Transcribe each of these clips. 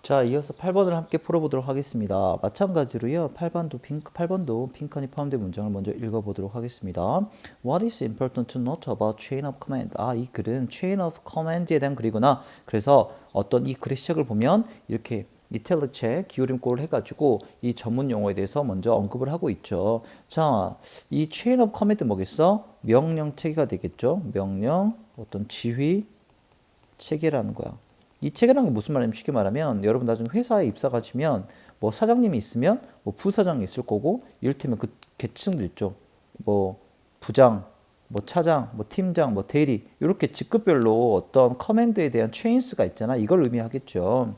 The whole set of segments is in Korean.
자, 이어서 8번을 함께 풀어보도록 하겠습니다. 마찬가지로요. 8번도 핑크니 포함된 문장을 먼저 읽어보도록 하겠습니다. What is important to note about chain of command? 이 글은 chain of command에 대한 글이구나. 그래서 어떤 이 글의 시작을 보면 이렇게 이탈리크에 기울임꼴을 해가지고 이 전문 용어에 대해서 먼저 언급을 하고 있죠. 자, 이 chain of command 뭐겠어? 명령 체계가 되겠죠. 명령, 어떤 지휘 체계라는 거야. 이 체계라는 게 무슨 말이냐면 쉽게 말하면 여러분 나중에 회사에 입사 가시면 뭐 사장님이 있으면 뭐 부사장이 있을 거고 이를테면 그 계층들 있죠. 뭐 부장, 뭐 차장, 뭐 팀장, 뭐 대리 이렇게 직급별로 어떤 커맨드에 대한 체인스가 있잖아. 이걸 의미하겠죠.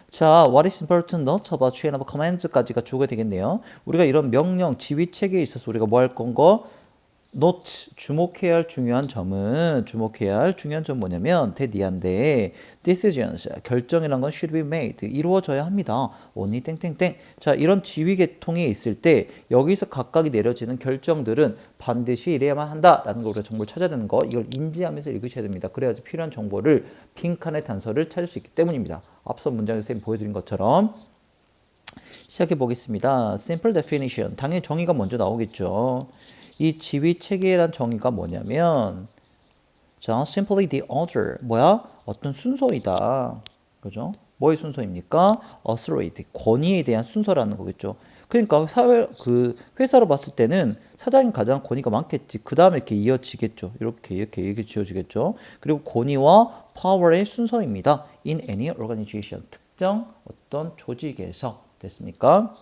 자, what is important note about chain of commands까지가 주어가 되겠네요. 우리가 이런 명령, 지휘 체계에 있어서 우리가 뭐 할 건거? note, 주목해야 할 중요한 점은 뭐냐면 대니한데 decisions, 결정이란 건 should be made, 이루어져야 합니다. only 땡땡땡. 자, 이런 지휘 계통이 있을 때 여기서 각각이 내려지는 결정들은 반드시 이래야만 한다라는 걸 우리가 정보를 찾아야 되는 거, 이걸 인지하면서 읽으셔야 됩니다. 그래야지 필요한 정보를 빈칸의 단서를 찾을 수 있기 때문입니다. 앞서 문장에서 쌤이 보여드린 것처럼 시작해 보겠습니다. simple definition, 당연히 정의가 먼저 나오겠죠. 이 지휘 체계란 정의가 뭐냐면, 자, simply the order, 어떤 순서이다. 그죠? 뭐의 순서입니까? authority, 권위에 대한 순서라는 거겠죠. 그러니까 회사로 봤을 때는 사장이 가장 권위가 많겠지. 그 다음에 이렇게 이어지겠죠. 이렇게 지어지겠죠. 그리고 권위와 power의 순서입니다. in any organization, 특정 어떤 조직에서. 됐습니까?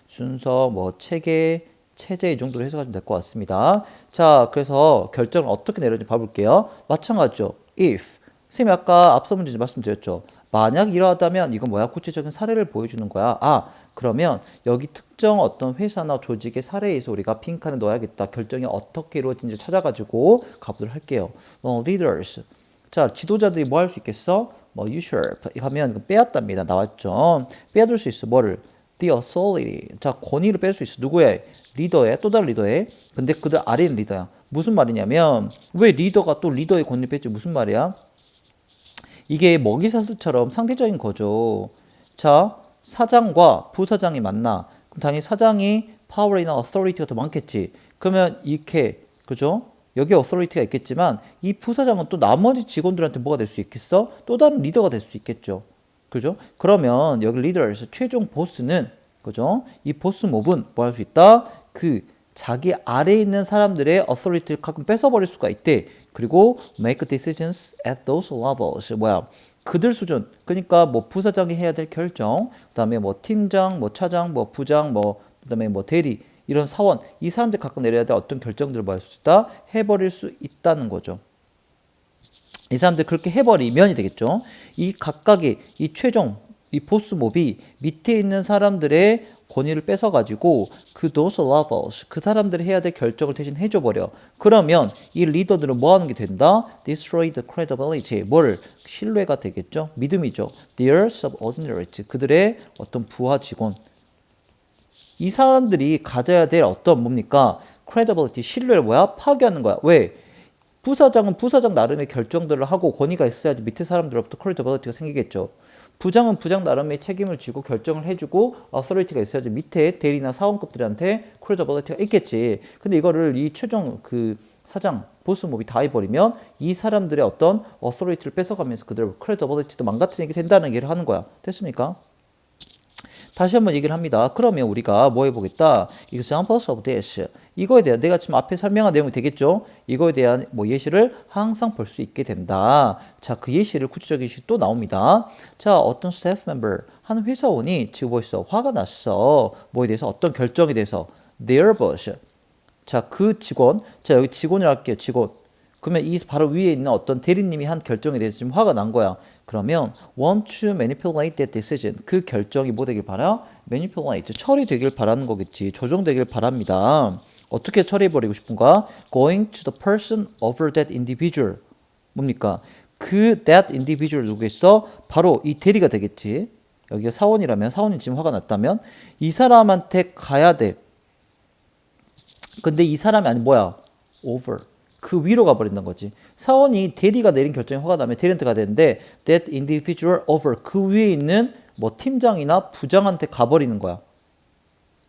순서, 체계, 체제 이 정도로 해석하시면 될 것 같습니다. 자, 그래서 결정을 어떻게 내려는지 봐볼게요. 마찬가지죠. if. 선생님이 아까 앞서 문제 말씀드렸죠. 만약 이러하다면 이건 구체적인 사례를 보여주는 거야. 그러면 여기 특정 어떤 회사나 조직의 사례에서 우리가 빈칸에 넣어야겠다. 결정이 어떻게 이루어진지 찾아가지고 가보도록 할게요. leaders. 자, 지도자들이 뭐 할 수 있겠어? usurp 하면 빼앗답니다. 나왔죠. 빼앗을 수 있어. 뭐를? the authority. 자, 권위를 뺄 수 있어. 누구의? 리더의, 또 다른 리더의. 근데 그들 아래 있는 리더야. 무슨 말이냐면 왜 리더가 또 리더의 권위를 뺐지? 무슨 말이야? 이게 먹이사슬처럼 상대적인 거죠. 자, 사장과 부사장이 만나. 그럼 당연히 사장이 파워이나 authority가 더 많겠지. 그러면 이렇게, 그죠? 여기에 authority가 있겠지만 이 부사장은 또 나머지 직원들한테 뭐가 될 수 있겠어? 또 다른 리더가 될 수 있겠죠. 그죠? 그러면 여기 리더에서 최종 보스는, 그죠? 이 보스 몹은 뭐 할 수 있다? 자기 아래에 있는 사람들의 authority를 가끔 뺏어버릴 수가 있대. 그리고 make decisions at those levels. 그들 수준. 그러니까 부사장이 해야 될 결정, 그다음에 팀장, 차장, 부장, 그다음에 대리, 이런 사원, 이 사람들 가끔 내려야 될 어떤 결정들을 뭐 할 수 있다? 해버릴 수 있다는 거죠. 이 사람들 그렇게 해버리면이 되겠죠. 이 각각의 이 최종, 이 보스 몹이 밑에 있는 사람들의 권위를 뺏어가지고 those levels, 그 사람들이 해야 될 결정을 대신 해줘버려. 그러면 이 리더들은 뭐 하는 게 된다? destroy the credibility, 신뢰가 되겠죠. 믿음이죠. their subordinates, 그들의 어떤 부하 직원. 이 사람들이 가져야 될 어떤 뭡니까? credibility, 신뢰를 파괴하는 거야. 왜? 부사장은 부사장 나름의 결정들을 하고 권위가 있어야지 밑에 사람들로부터 credibility가 생기겠죠. 부장은 부장 나름의 책임을 지고 결정을 해주고 authority가 있어야지 밑에 대리나 사원급들한테 credibility가 있겠지. 근데 이거를 이 최종 사장, 보스 몹이 다 해버리면 이 사람들의 어떤 authority를 뺏어가면서 그들의 credibility도 망가뜨리게 된다는 얘기를 하는 거야. 됐습니까? 다시 한번 얘기를 합니다. 그러면 우리가 뭐 해보겠다? Examples of this. 이거에 대한 내가 지금 앞에 설명한 내용이 되겠죠? 이거에 대한 예시를 항상 볼 수 있게 된다. 자, 그 예시를 구체적인 예시 또 나옵니다. 자, 어떤 staff member, 한 회사원이 지금 벌써 화가 났어. 뭐에 대해서? 어떤 결정에 대해서. Their boss. 자, 그 직원. 자, 여기 직원이라고 할게요. 직원. 그러면 이 바로 위에 있는 어떤 대리님이 한 결정에 대해서 지금 화가 난 거야. 그러면 want to manipulate that decision. 그 결정이 뭐 되길 바라? manipulate. 처리되길 바라는 거겠지. 조정되길 바랍니다. 어떻게 처리해버리고 싶은가? going to the person over that individual. 뭡니까? that individual 누구겠어? 바로 이 대리가 되겠지. 여기가 사원이라면, 사원이 지금 화가 났다면 이 사람한테 가야 돼. 근데 이 사람이 over. 그 위로 가버린다는 거지. 사원이 대리가 내린 결정이 화가 나면 대리한테 되는데 that individual over 그 위에 있는 뭐 팀장이나 부장한테 가버리는 거야.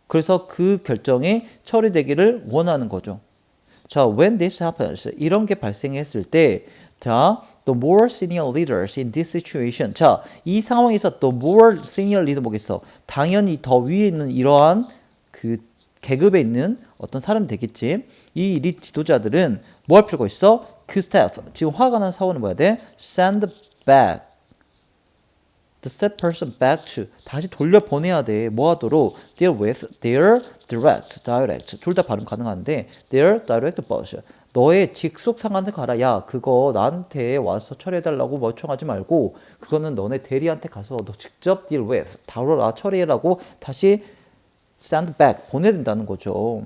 그래서 그 결정이 처리되기를 원하는 거죠. 자, when this happens, 이런 게 발생했을 때, 자, the more senior leaders in this situation. 자, 이 상황에서 the more senior leader 뭐겠어? 당연히 더 위에 있는 이러한 그 계급에 있는 어떤 사람이 되겠지. 이 일 지도자들은 뭐 할 필요가 있어? 그 staff, 지금 화가 난 사원은 뭐야 돼? Send back the said person back to 다시 돌려보내야 돼. 뭐 하도록? deal with their direct 둘 다 발음 가능한데 their direct boss 너의 직속 상관한테 가라. 야 그거 나한테 와서 처리해달라고 멍청하지 말고 그거는 너네 대리한테 가서 너 직접 deal with 다뤄라 처리해라고 다시 send back 보내야 된다는 거죠.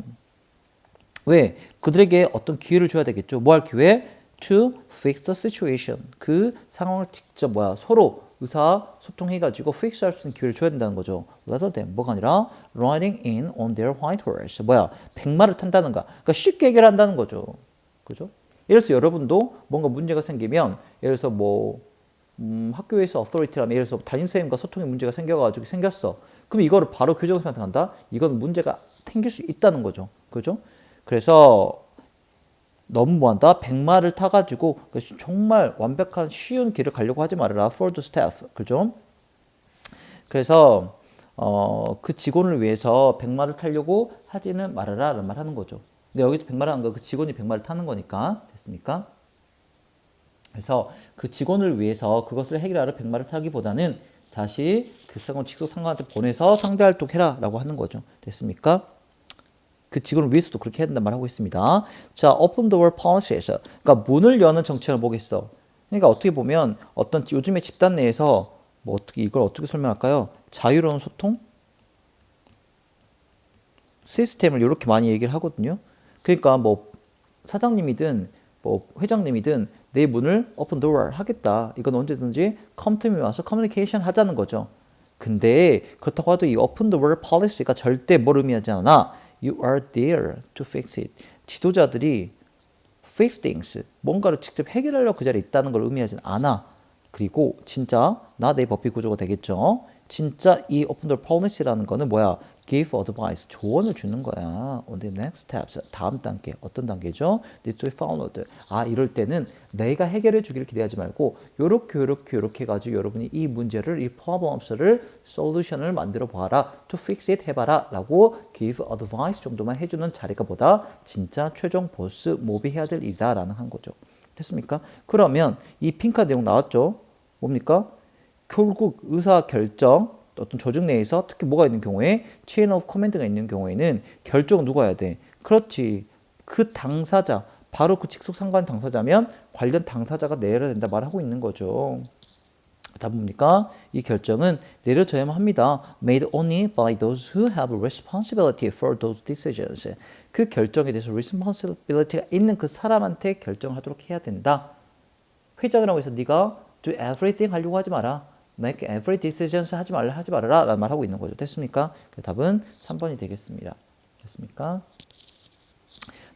왜? 그들에게 어떤 기회를 줘야 되겠죠. 뭐 할 기회? to fix the situation 그 상황을 직접 뭐야 서로 의사소통해가지고 fix 할 수 있는 기회를 줘야 된다는 거죠. rather than 뭐가 아니라 riding in on their white horse 뭐야 백마를 탄다는가 그러니까 쉽게 해결한다는 거죠. 그죠? 예를 들어서 여러분도 뭔가 문제가 생기면 예를 들어서 뭐 학교에서 어토리티라면 예를 들어서 담임선생님과 소통에 문제가 생겼어. 그럼 이거를 바로 교정선생한테 간다? 이건 문제가 생길 수 있다는 거죠. 그죠? 그래서 너무 뭐한다? 백마를 타가지고 정말 완벽한 쉬운 길을 가려고 하지 말아라. For the staff. 그죠? 그래서 그 직원을 위해서 백마를 타려고 하지는 말아라 라는 말 하는 거죠. 근데 여기서 백마를 하는 거 그 직원이 백마를 타는 거니까 됐습니까? 그래서 그 직원을 위해서 그것을 해결하러 백마를 타기보다는 다시 그 상관 직속 상관한테 보내서 상대 활동해라 라고 하는 거죠. 됐습니까? 그 직원을 위해서도 그렇게 해야 된다는 말 하고 있습니다. 자, open door policies. 그러니까 문을 여는 정책을 보겠어. 그러니까 어떻게 보면 어떤 요즘에 집단 내에서 뭐 어떻게 이걸 어떻게 설명할까요? 자유로운 소통 시스템을 이렇게 많이 얘기를 하거든요. 그러니까 뭐 사장님이든 뭐 회장님이든 내 문을 open door 하겠다. 이건 언제든지 come to me 와서 커뮤니케이션 하자는 거죠. 근데 그렇다고 해도 이 open door policy가 절대 뭘 의미하지 않아. You are there to fix it. 지도자들이 fix things, 뭔가를 직접 해결하려고 그 자리에 있다는 걸 의미하진 않아. 그리고 진짜 나 내 법비 구조가 되겠죠. 진짜 이 open door policy라는 거는 뭐야? give advice, 조언을 주는 거야. On the next steps, 다음 단계. 어떤 단계죠? need to be followed. 아, 이럴 때는 내가 해결해 주기를 기대하지 말고 요렇게 해가지고 여러분이 이 문제를, 이 problems를, solution을 만들어 봐라. to fix it 해봐라. 라고 give advice 정도만 해주는 자리가 보다 진짜 최종 보스 몹이 해야 될 일이다. 라는 한 거죠. 됐습니까? 그러면 이 핑크 내용 나왔죠? 뭡니까? 결국 의사 결정 어떤 조직 내에서 특히 뭐가 있는 경우에 chain of command가 있는 경우에는 결정은 누가 해야 돼? 그렇지. 그 당사자, 바로 그 직속 상관 당사자면 관련 당사자가 내려야 된다 말하고 있는 거죠. 다 뭡니까? 이 결정은 내려져야만 합니다. Made only by those who have responsibility for those decisions. 그 결정에 대해서 responsibility가 있는 그 사람한테 결정하도록 해야 된다. 회장이라고 해서 네가 do everything 하려고 하지 마라. make every decisions 하지 말아라 라는 말 하고 있는 거죠. 됐습니까? 답은 3번이 되겠습니다. 됐습니까?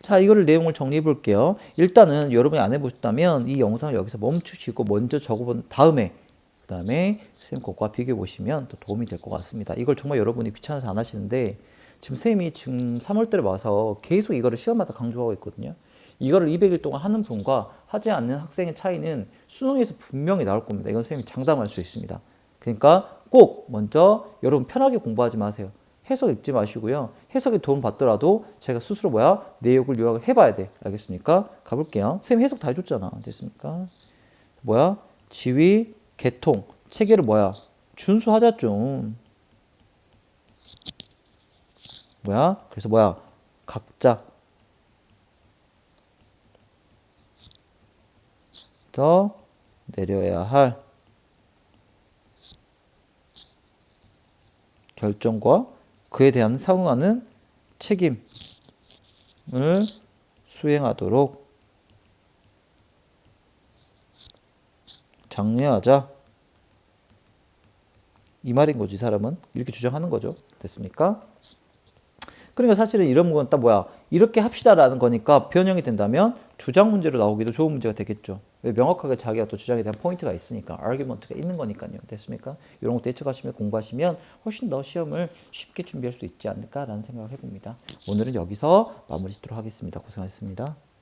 자, 이거를 내용을 정리해 볼게요. 일단은 여러분이 안 해보셨다면 이 영상을 여기서 멈추시고 먼저 적어본 다음에 그 다음에 선생님 것과 비교해 보시면 또 도움이 될 것 같습니다. 이걸 정말 여러분이 귀찮아서 안 하시는데 지금 선생님이 지금 3월달에 와서 계속 이거를 시험마다 강조하고 있거든요. 이거를 200일 동안 하는 분과 하지 않는 학생의 차이는 수능에서 분명히 나올 겁니다. 이건 선생님이 장담할 수 있습니다. 그러니까 꼭 먼저 여러분 편하게 공부하지 마세요. 해석 읽지 마시고요. 해석에 도움 받더라도 제가 스스로 내용을 요약을 해봐야 돼. 알겠습니까? 가볼게요. 선생님 해석 다 해줬잖아. 됐습니까? 지위, 계통, 체계를 준수하자 좀. 그래서 각자 더 내려야 할 결정과 그에 대한 상응하는 책임을 수행하도록 장려하자. 이 말인 거지, 사람은. 이렇게 주장하는 거죠. 됐습니까? 그러니까 사실은 이런 건 딱 뭐야? 이렇게 합시다라는 거니까 변형이 된다면 주장 문제로 나오기도 좋은 문제가 되겠죠. 왜 명확하게 자기가 또 주장에 대한 포인트가 있으니까, argument가 있는 거니까요. 됐습니까? 이런 것도 예측하시면 공부하시면 훨씬 더 시험을 쉽게 준비할 수 있지 않을까라는 생각을 해봅니다. 오늘은 여기서 마무리 짓도록 하겠습니다. 고생하셨습니다.